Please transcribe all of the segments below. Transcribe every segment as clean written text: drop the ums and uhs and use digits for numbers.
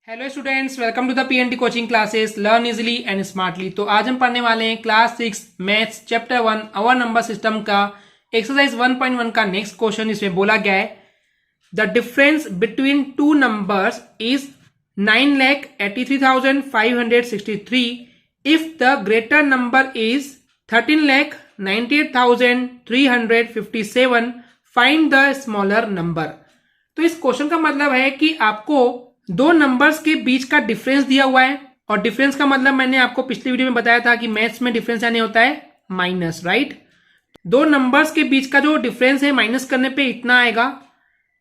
Hello students, welcome to the PNT coaching classes learn easily and smartly. तो आज हम पढ़ने वाले हैं class 6 maths chapter 1 our number system का एक्सरसाइज 1.1 का नेक्स्ट क्वेश्चन। इसमें बोला गया है the difference between two numbers is 9,83,563 if the greater number is 13,98,357 find the smaller number. तो इस क्वेश्चन का मतलब है कि आपको दो नंबर्स के बीच का डिफरेंस दिया हुआ है, और डिफरेंस का मतलब मैंने आपको पिछली वीडियो में बताया था कि मैथ्स में डिफरेंस यानी होता है माइनस, राइट। दो नंबर्स के बीच का जो डिफरेंस है माइनस करने पे इतना आएगा।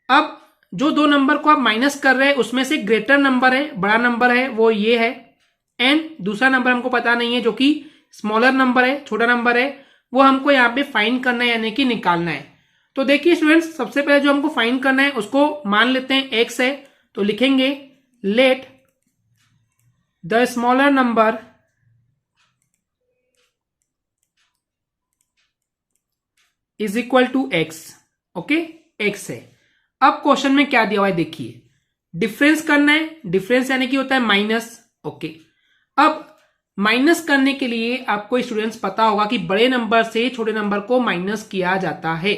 अब जो दो नंबर को आप माइनस कर रहे हैं उसमें से ग्रेटर नंबर है, बड़ा नंबर है, वो ये है, एंड दूसरा नंबर हमको पता नहीं है जो कि स्मॉलर नंबर है, छोटा नंबर है, वो हमको यहाँ पे फाइंड करना है यानी कि निकालना है। तो देखिए स्टूडेंट्स, सबसे पहले जो हमको फाइंड करना है उसको मान लेते हैं एक्स है, तो लिखेंगे let the smaller number is equal to x. Okay, x है। अब क्वेश्चन में क्या दिया हुआ है देखिए, डिफरेंस करना है, डिफरेंस यानी कि होता है माइनस। ओके, अब माइनस करने के लिए आपको स्टूडेंट्स पता होगा कि बड़े नंबर से छोटे नंबर को माइनस किया जाता है,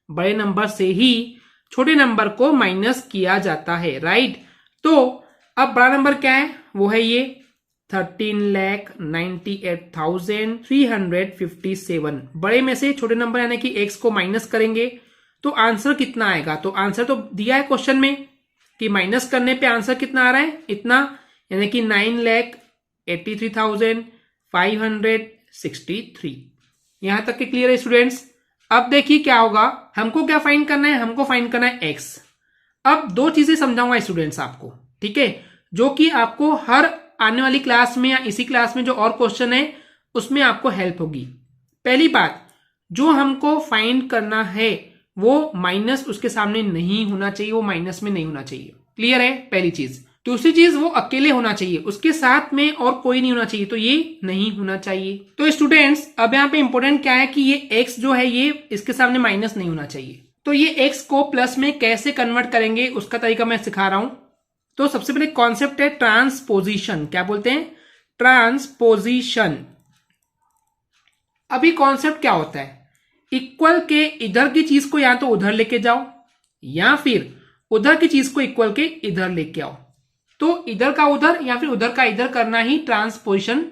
बड़े नंबर से ही छोटे नंबर को माइनस किया जाता है, राइट। तो अब बड़ा नंबर क्या है, वो है ये 13,98,357। बड़े में से छोटे नंबर यानी कि एक्स को माइनस करेंगे तो आंसर कितना आएगा। तो आंसर तो दिया है क्वेश्चन में कि माइनस करने पे आंसर कितना आ रहा है, इतना, यानी कि 9,83,563। यहां तक के क्लियर है स्टूडेंट्स। अब देखिए क्या होगा, हमको क्या फाइंड करना है, हमको फाइंड करना है एक्स। अब दो चीजें समझाऊंगा स्टूडेंट्स आपको, ठीक है, जो कि आपको हर आने वाली क्लास में या इसी क्लास में जो और क्वेश्चन है उसमें आपको हेल्प होगी। पहली बात, जो हमको फाइंड करना है वो माइनस उसके सामने नहीं होना चाहिए, वो माइनस में नहीं होना चाहिए, क्लियर है, पहली चीज। दूसरी चीज, वो अकेले होना चाहिए, उसके साथ में और कोई नहीं होना चाहिए, तो ये नहीं होना चाहिए। तो स्टूडेंट्स अब यहाँ पे इंपॉर्टेंट क्या है कि ये x जो है ये इसके सामने माइनस नहीं होना चाहिए। तो ये x को प्लस में कैसे कन्वर्ट करेंगे उसका तरीका मैं सिखा रहा हूं। तो सबसे पहले कॉन्सेप्ट है ट्रांसपोजिशन। क्या बोलते हैं, ट्रांसपोजिशन। अभी कॉन्सेप्ट क्या होता है, इक्वल के इधर की चीज को या तो उधर लेके जाओ या फिर उधर की चीज को इक्वल के इधर लेके आओ। तो इधर का उधर या फिर उधर का इधर करना ही ट्रांसपोजिशन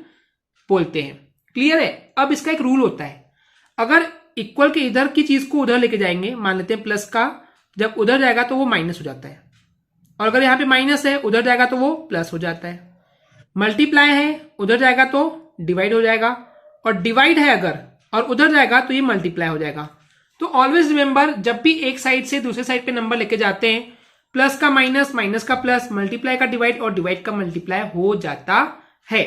बोलते हैं, क्लियर है। अब इसका एक रूल होता है, अगर इक्वल के इधर की चीज को उधर लेके जाएंगे, मान लेते हैं प्लस का, जब उधर जाएगा तो वो माइनस हो जाता है, और अगर यहाँ पे माइनस है उधर जाएगा तो वो प्लस हो जाता है। मल्टीप्लाई है, उधर जाएगा तो डिवाइड हो जाएगा, और डिवाइड है अगर और उधर जाएगा तो ये मल्टीप्लाई हो जाएगा। तो ऑलवेज रिमेंबर, जब भी एक साइड से दूसरे साइड पे नंबर लेके जाते हैं, प्लस का माइनस, माइनस का प्लस, मल्टीप्लाई का डिवाइड और डिवाइड का मल्टीप्लाई हो जाता है।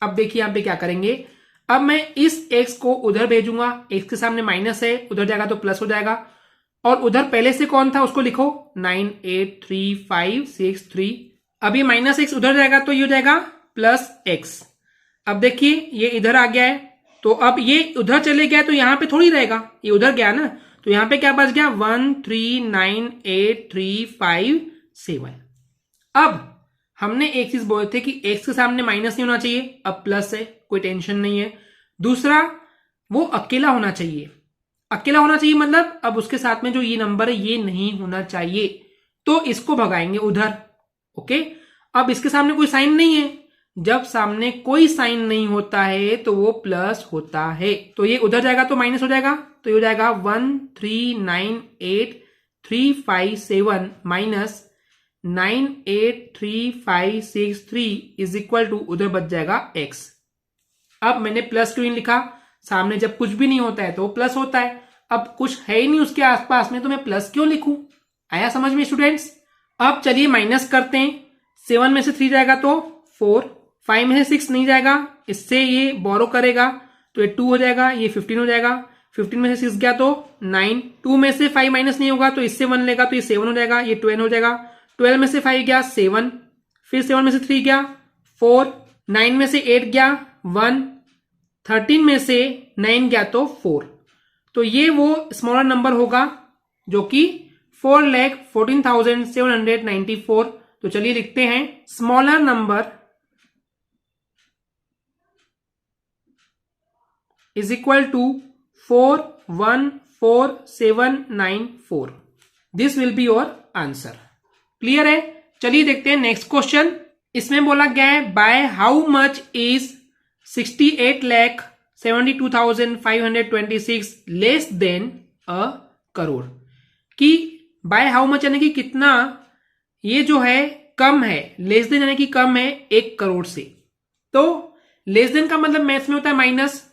अब देखिए यहाँ पे क्या करेंगे, अब मैं इस x को उधर भेजूंगा, x के सामने माइनस है, उधर जाएगा तो प्लस हो जाएगा, और उधर पहले से कौन था उसको लिखो 9,8,3,5,6,3। अब ये माइनस एक्स उधर जाएगा तो ये हो जाएगा प्लस एक्स। अब देखिए ये इधर आ गया है, तो अब ये उधर चले गया तो यहां पे थोड़ी रहेगा, ये उधर गया ना, तो यहां पे क्या बच गया 1,3,9,8,3,5,7। अब हमने एक चीज बोले थे कि एक्स के सामने माइनस नहीं होना चाहिए, अब प्लस है, कोई टेंशन नहीं है। दूसरा, वो अकेला होना चाहिए, अकेला होना चाहिए मतलब अब उसके साथ में जो ये नंबर है ये नहीं होना चाहिए, तो इसको भगाएंगे उधर। ओके, अब इसके सामने कोई साइन नहीं है, जब सामने कोई साइन नहीं होता है तो वो प्लस होता है, तो ये उधर जाएगा तो माइनस हो जाएगा, तो ये हो जाएगा 1,3,9,8,3,5,7 माइनस 9,8,3,5,6,3 इज इक्वल टू उधर बच जाएगा x। अब मैंने प्लस क्यों लिखा, सामने जब कुछ भी नहीं होता है तो वो प्लस होता है, अब कुछ है ही नहीं उसके आसपास में तो मैं प्लस क्यों लिखूं। आया समझ में स्टूडेंट्स। अब चलिए माइनस करते हैं, 7 में से 3 जाएगा तो 4, 5 में से 6 नहीं जाएगा, इससे ये बोरो करेगा तो ये 2 हो जाएगा, ये 15 हो जाएगा, 15 में से 6 गया तो 9, 2 में से 5 माइनस नहीं होगा तो इससे 1 लेगा तो ये 7 हो जाएगा, ये 12 हो जाएगा, 12 में से 5 गया 7, फिर 7 में से 3 गया 4, 9 में से 8 गया 1, 13 में से 9 गया तो 4, तो ये वो स्मॉलर नंबर होगा जो कि 4,14,794 तो चलिए लिखते हैं smaller number is equal to 414,794. This will be your answer. Clear है. चलिए देखते हैं नेक्स्ट क्वेश्चन. इसमें बोला गया है by how much is 68,72,526 less than a crore. कि बाय हाउ मच यानी कि कितना ये जो है कम है, लेस देन यानी कि कम है 1 करोड़ से. तो लेस देन का मतलब मैथ्स में होता है माइनस,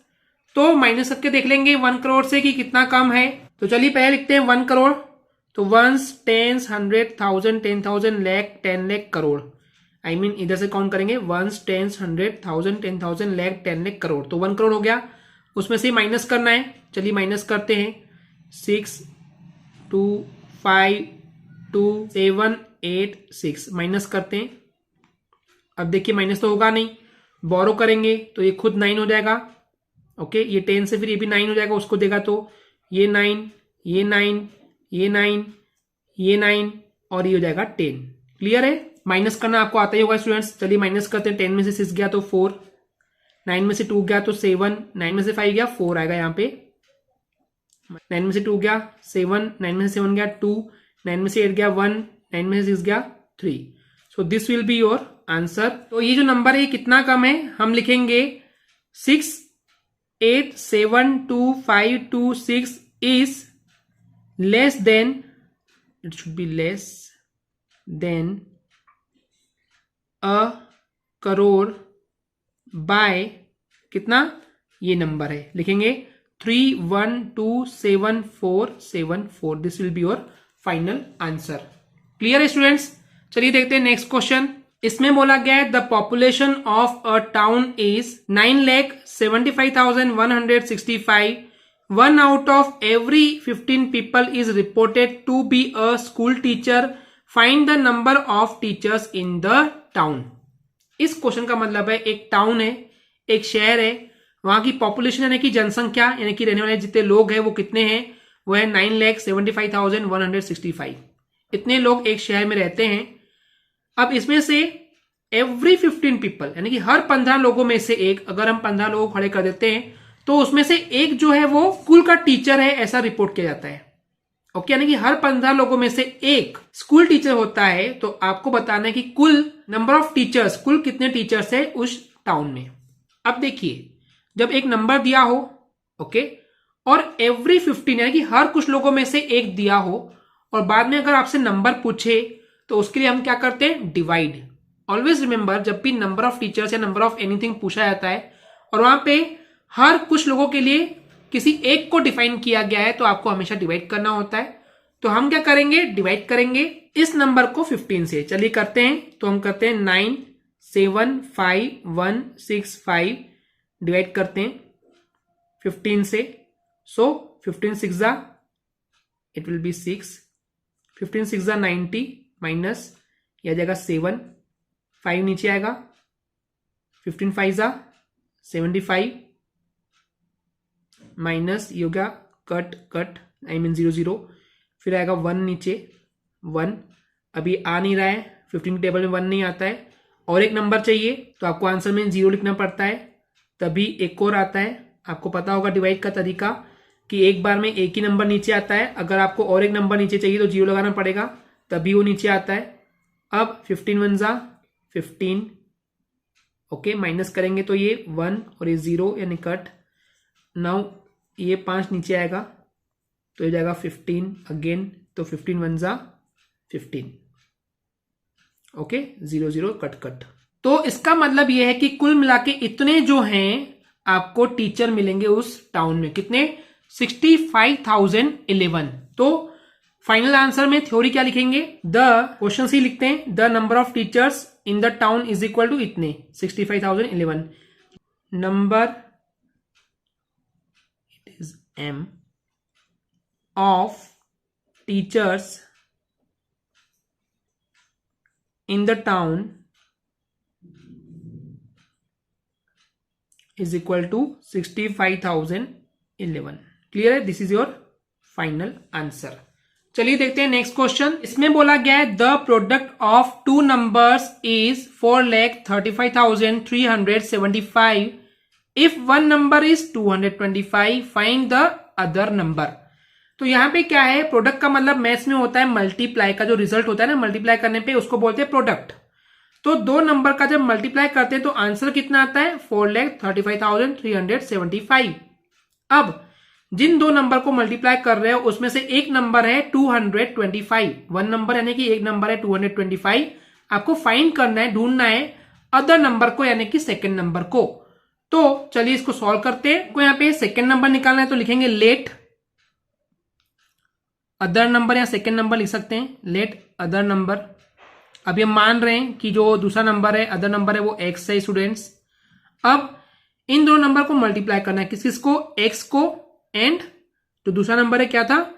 तो माइनस करके देख लेंगे 1 करोड़ से कि कितना कम है. तो चलिए पहले लिखते हैं 1 करोड़. तो ones, tens, 100,000, 10,000, lakh, 10 lakh, crore. I mean इधर से काउंट करेंगे वंस, टेंस, 100,000, 10,000, लाख, 10 लाख, करोड़. तो 1 करोड़ हो गया. उसमें से माइनस करना है. चलिए माइनस करते हैं. 6, 2, 5, 2, 7, 8, 6 माइनस करते हैं. अब देखिए माइनस तो होगा नहीं, बोरो करेंगे तो ये खुद 9 हो जाएगा. ओके, ये 10 से फिर ये भी 9 हो जाएगा, उसको देगा तो ये 9, ये 9, ये 9, ये 9 और ये हो जाएगा 10. क्लियर है. माइनस करना आपको आता ही होगा स्टूडेंट्स. चलिए माइनस करते हैं. 10 में से 6 गया तो 4, 9 में से 2 गया तो 7, 9 में से 5 गया 4 आएगा यहाँ पे. 9 में से 2 गया 7, 9 में से 7 गया 2, 9 में से 8 गया 1, 9 में से 6 गया 3. So this will be your answer. तो ये जो नंबर है कितना कम है, हम लिखेंगे 6,8,7,2,5,2,6 is less than, it should be less than a crore by कितना, ये नंबर है लिखेंगे 3127474. This will be your final answer. Clear है स्टूडेंट्स. चलिए देखते हैं नेक्स्ट क्वेश्चन. इसमें बोला गया है the population of a town is 9,75,165. 1 out of every 15 people is reported to be a school teacher. Find the number of teachers in the town. इस question का मतलब है एक टाउन है, एक शहर है, वहां की पॉपुलेशन यानी कि जनसंख्या यानी कि रहने वाले जितने लोग हैं वो कितने हैं, वो है 9,75,165. इतने लोग एक शहर में रहते हैं. अब इसमें से एवरी 15 पीपल यानी कि हर 15 लोगों में से एक, अगर हम 15 लोगों को खड़े कर देते हैं तो उसमें से एक जो है वो स्कूल का टीचर है ऐसा रिपोर्ट किया जाता है. ओके, यानी कि हर 15 लोगों में से एक स्कूल टीचर होता है. तो आपको बताना है कि कुल नंबर ऑफ टीचर्स, कुल कितने टीचर्स है उस टाउन में. अब देखिए जब एक नंबर दिया हो, ओके, और एवरी 15 यानी कि हर कुछ लोगों में से एक दिया हो, और बाद में अगर आपसे नंबर पूछे तो उसके लिए हम क्या करते हैं, डिवाइड. ऑलवेज रिमेंबर, जब भी नंबर ऑफ टीचर्स या नंबर ऑफ एनीथिंग पूछा जाता है और वहां पे हर कुछ लोगों के लिए किसी एक को डिफाइन किया गया है तो आपको हमेशा डिवाइड करना होता है. तो हम क्या करेंगे, डिवाइड करेंगे इस नंबर को 15 से. चलिए करते हैं. तो हम करते हैं 9,7,5,1,6,5 डिवाइड करते हैं 15 से. सो 15 6 जा, इट विल बी 6. 15 6 जा 90 माइनस यह आ जाएगा 7, 5 नीचे आएगा. 15 5 जा 75 माइनस ये हो गया कट कट, आई मीन 0 0. फिर आएगा 1 नीचे 1. अभी आ नहीं रहा है, 15 टेबल में 1 नहीं आता है, और एक नंबर चाहिए तो आपको आंसर में 0 लिखना पड़ता है, तभी एक और आता है. आपको पता होगा डिवाइड का तरीका कि एक बार में एक ही नंबर नीचे आता है. अगर आपको और एक नंबर नीचे चाहिए तो 0 लगाना पड़ेगा, तभी वो नीचे आता है. अब 15 1 जा 15. ओके, माइनस करेंगे तो ये 1 और ये 0 यानी कट. नाउ ये 5 नीचे आएगा तो ये जाएगा 15 अगेन. तो 15 1 जा 15. Okay, 0 0 cut cut. तो इसका मतलब ये है कि कुल मिला के इतने जो हैं आपको टीचर मिलेंगे उस टाउन में. कितने, 65,011. तो फाइनल आंसर में थ्योरी क्या लिखेंगे, द क्वेश्चन ही लिखते हैं, the number of teachers in the town is equal to इतने 65,011. Number it is m of teachers in the town is equal to 65,011. Clear है. This is your final answer. चलिए देखते हैं नेक्स्ट क्वेश्चन। इसमें बोला गया है the product of to numbers is 4,35,375 if one number is 225 find the other number. तो यहाँ पे क्या है, प्रोडक्ट का मतलब मैथ्स में होता है मल्टीप्लाई का, जो रिजल्ट होता है ना मल्टीप्लाई करने पे उसको बोलते हैं प्रोडक्ट। तो दो नंबर का जब मल्टीप्लाई करते हैं तो आंसर कितना आता है 4,35,375। अब जिन दो नंबर को मल्टीप्लाई कर रहे हो उसमें से एक नंबर है 225, वन नंबर यानी कि एक नंबर है 225। आपको फाइंड करना है, ढूंढना है अदर नंबर को यानी कि सेकंड नंबर को। तो चलिए इसको सॉल्व करते हैं। को यहाँ पे सेकंड नंबर निकालना है तो लिखेंगे लेट अदर नंबर या सेकंड नंबर लिख सकते हैं, लेट अदर नंबर। अभी हम मान रहे हैं कि जो दूसरा नंबर है अदर नंबर है वो x है स्टूडेंट्स। अब इन दोनों नंबर को मल्टीप्लाई करना है, किसको, x को, एंड जो दूसरा नंबर है क्या था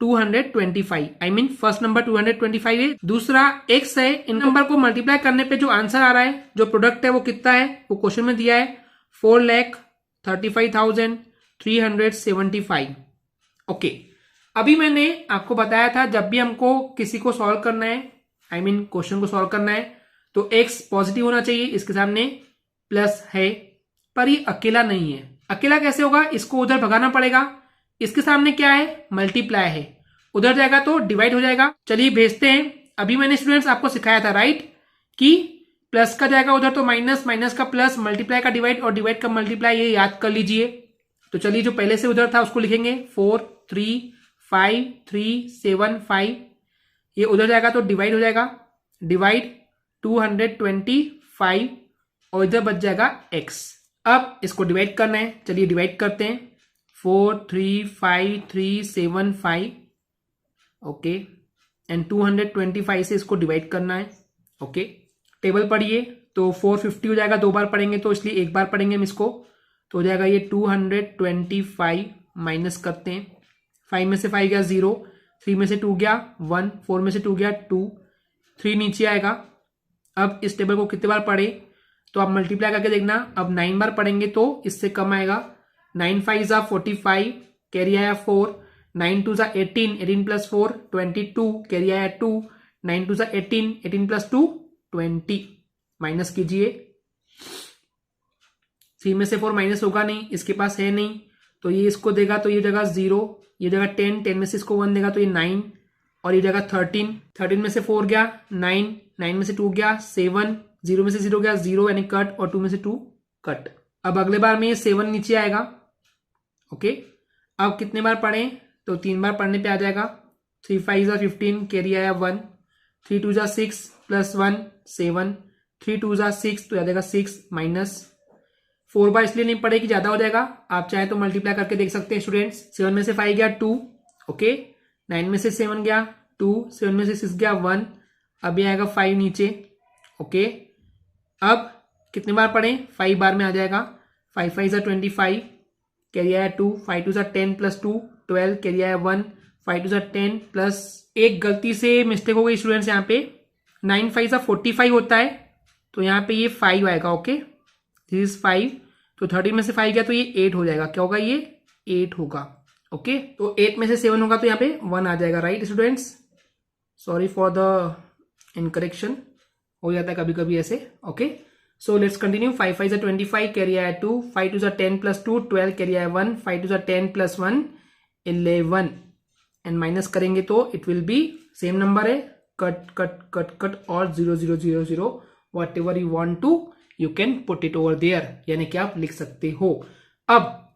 225, आई मीन फर्स्ट नंबर 225 है, दूसरा x है। इन नंबर को मल्टीप्लाई करने पे जो आंसर आ रहा है, जो प्रोडक्ट है वो कितना है, वो क्वेश्चन में दिया है 4,35,375। ओके, अभी मैंने आपको बताया था जब भी हमको किसी को सॉल्व करना है, आई मीन क्वेश्चन को सॉल्व करना है, तो x पॉजिटिव होना चाहिए, इसके सामने प्लस है, पर ये अकेला नहीं है। अकेला कैसे होगा, इसको उधर भगाना पड़ेगा, इसके सामने क्या है मल्टीप्लाई है, उधर जाएगा तो डिवाइड हो जाएगा। चलिए भेजते हैं। अभी मैंने स्टूडेंट्स आपको सिखाया था राइट, कि प्लस का जाएगा उधर तो माइनस, माइनस का प्लस, मल्टीप्लाई का डिवाइड और डिवाइड का मल्टीप्लाई, ये याद कर लीजिए। तो चलिए जो पहले से उधर था उसको लिखेंगे 4,3,5,3,7,5, ये उधर जाएगा तो डिवाइड हो जाएगा, डिवाइड 225 और इधर बच जाएगा x। अब इसको डिवाइड करना है, चलिए डिवाइड करते हैं 4,3,5,3,7,5, ओके, एंड 225 से इसको डिवाइड करना है। ओके, टेबल पढ़िए तो 450 हो जाएगा, दो बार पढ़ेंगे तो इसलिए एक बार पढ़ेंगे हम इसको, तो हो जाएगा ये 225 माइनस करते हैं, 5 में से 5 गया 0, 3 में से 2 गया 1, 4 में से 2 गया 2, 3 नीचे आएगा। अब इस टेबल को कितने बार पढ़े तो आप मल्टीप्लाई करके देखना, अब 9 बार पढ़ेंगे तो इससे कम आएगा, 9 5 जा 45, कैरी आया 4, 9 2 जा 18, 18 प्लस 4 22, कैरी आया 2, 9 2 जा 18, 18 प्लस 2 20, माइनस कीजिए, 3 में से 4 माइनस होगा नहीं, इसके पास है नहीं, तो ये इसको देगा तो ये जगह 0, ये जगह 10, 10 में से इसको 1 देगा तो ये 9, और ये जगह 13, 13 में से 4 गया 9, 9 में से 2 गया 7, 0 में से 0 गया 0 यानी कट, और 2 में से 2 कट। अब अगले बार में ये 7 नीचे आएगा। ओके, अब कितने बार पढ़ें तो 3 बार पढ़ने पे आ जाएगा, 3 5 जा 15, कैरी आया 1, 3 2 जा 6 प्लस 1 7, 3 2 जा 6 तो आ जाएगा 6 माइनस, 4 बार इसलिए नहीं पढ़े कि ज्यादा हो जाएगा, आप चाहे तो मल्टीप्लाई करके देख सकते हैं स्टूडेंट्स। 7 में से 5 गया 2, ओके, 9 में से 7 गया 2, 7 में से 6 गया 1, अब ये आएगा 5 नीचे। ओके, अब कितने बार पढ़ें, 5 बार में आ जाएगा, 5 5 जा 25, कैरी आया 2, 5 2 जा 10 प्लस 2 12, कैरी आया 1, 5 2 जा 10 प्लस, एक गलती से मिस्टेक हो गई स्टूडेंट्स, यहाँ पे 9 5 जा 45 होता है, तो यहाँ पे ये 5 आएगा। ओके, दिस इज 5, तो 30 में से 5 गया तो ये 8 हो जाएगा, क्या होगा ये 8 होगा। ओके, तो 8 में से 7 होगा तो यहाँ पे 1 आ जाएगा, right students, sorry for the incorrection, हो जाता है कभी कभी ऐसे। ओके, सो लेट्स कंटिन्यू, 5 5 जा 25, कैरी आया 2, 5 2 जा 10 प्लस 2 12, कैरी आया 1, 5 2 जा 10 प्लस 1 11, एंड माइनस करेंगे तो it will be same number है, कट कट कट कट और 0 0 0 0, whatever you want to you can put it over there, यानी कि आप लिख सकते हो। अब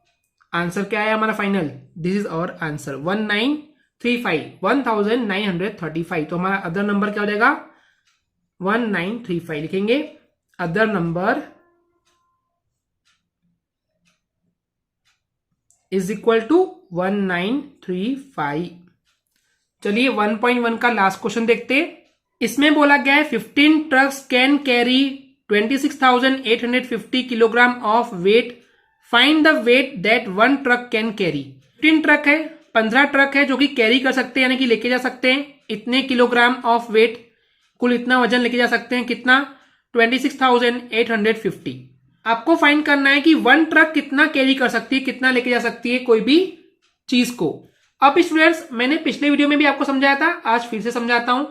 आंसर क्या है हमारा final, this is our answer 1935 तो हमारा अदर नंबर क्या हो जाएगा 1935 लिखेंगे, other number is equal to 1935। चलिए 1.1 का लास्ट क्वेश्चन देखते हैं। इसमें बोला गया है 15 trucks can carry 26,850 kilogram of weight, find the weight that one truck can carry. 15 truck है, 15 ट्रक है जो कि कैरी कर सकते हैं यानी कि लेके जा सकते हैं इतने किलोग्राम ऑफ वेट, कुल इतना वजन लेके जा सकते हैं, कितना 26,850। आपको फाइंड करना है कि वन ट्रक कितना कैरी कर सकती है, कितना लेके जा सकती है कोई भी चीज को। अब स्टूडेंट्स मैंने पिछले वीडियो में भी आपको समझाया था, आज फिर से समझाता हूं।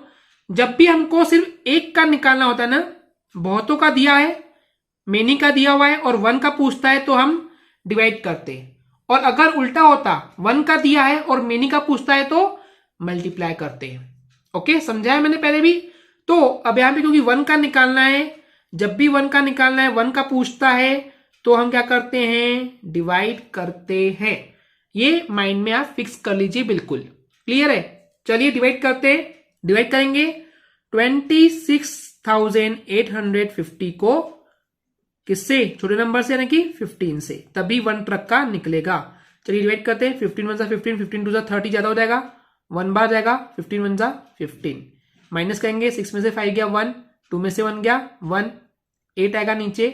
जब भी हमको सिर्फ एक का निकालना होता है ना, बहुतों का दिया है, मेनी का दिया हुआ है और 1 का पूछता है तो हम डिवाइड करते हैं, और अगर उल्टा होता 1 का दिया है और मेनी का पूछता है तो मल्टीप्लाई करते हैं। ओके, समझाया मैंने पहले भी। तो अब यहां पे क्योंकि 1 का निकालना है, जब भी 1 का निकालना है, 1 का पूछता है तो हम क्या करते हैं, डिवाइड करते हैं। ये माइंड में आप फिक्स कर लीजिए, बिल्कुल क्लियर है। चलिए डिवाइड करते हैं। डिवाइड करेंगे 26,850 को किससे, छोटे नंबर से यानी कि 15 से, तभी 1 ट्रक का निकलेगा। चलिए डिवाइड करते हैं। 15 1 15, 15 2 30, ज्यादा हो जाएगा, 1 बार जाएगा, 15 1 15, माइनस करेंगे, 6 में से 5 गया 1, 2 में से 1 गया 1, 8 आएगा नीचे।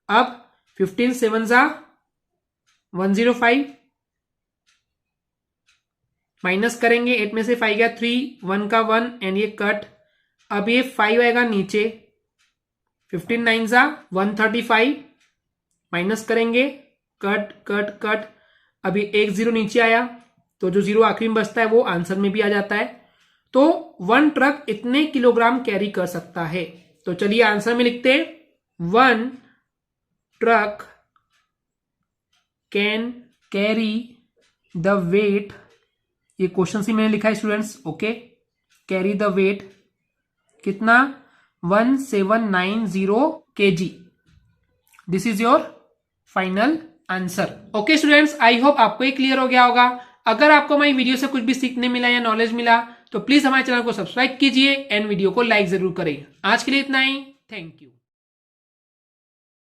अब 15 7 105, माइनस करेंगे, 8 में से 5 गया 3, 1 का 1 एंड ये कट। अब ये 5 आएगा नीचे, 15 9 135, माइनस करेंगे, कट कट कट। अभी 1 0 नीचे आया तो जो 0 आखिरी में बचता है वो आंसर में भी आ जाता है। तो 1 ट्रक इतने किलोग्राम कैरी कर सकता है। तो चलिए आंसर में लिखते हैं, 1 truck can carry the weight, ये क्वेश्चन से मैंने लिखा है students. Okay, carry the weight कितना, 1790 kg। This is your final answer. Okay students, I hope आपको ये क्लियर हो गया होगा। अगर आपको हमारी वीडियो से कुछ भी सीखने मिला या नॉलेज मिला तो प्लीज हमारे चैनल को सब्सक्राइब कीजिए एंड वीडियो को लाइक जरूर करें। आज के लिए इतना ही, थैंक यू।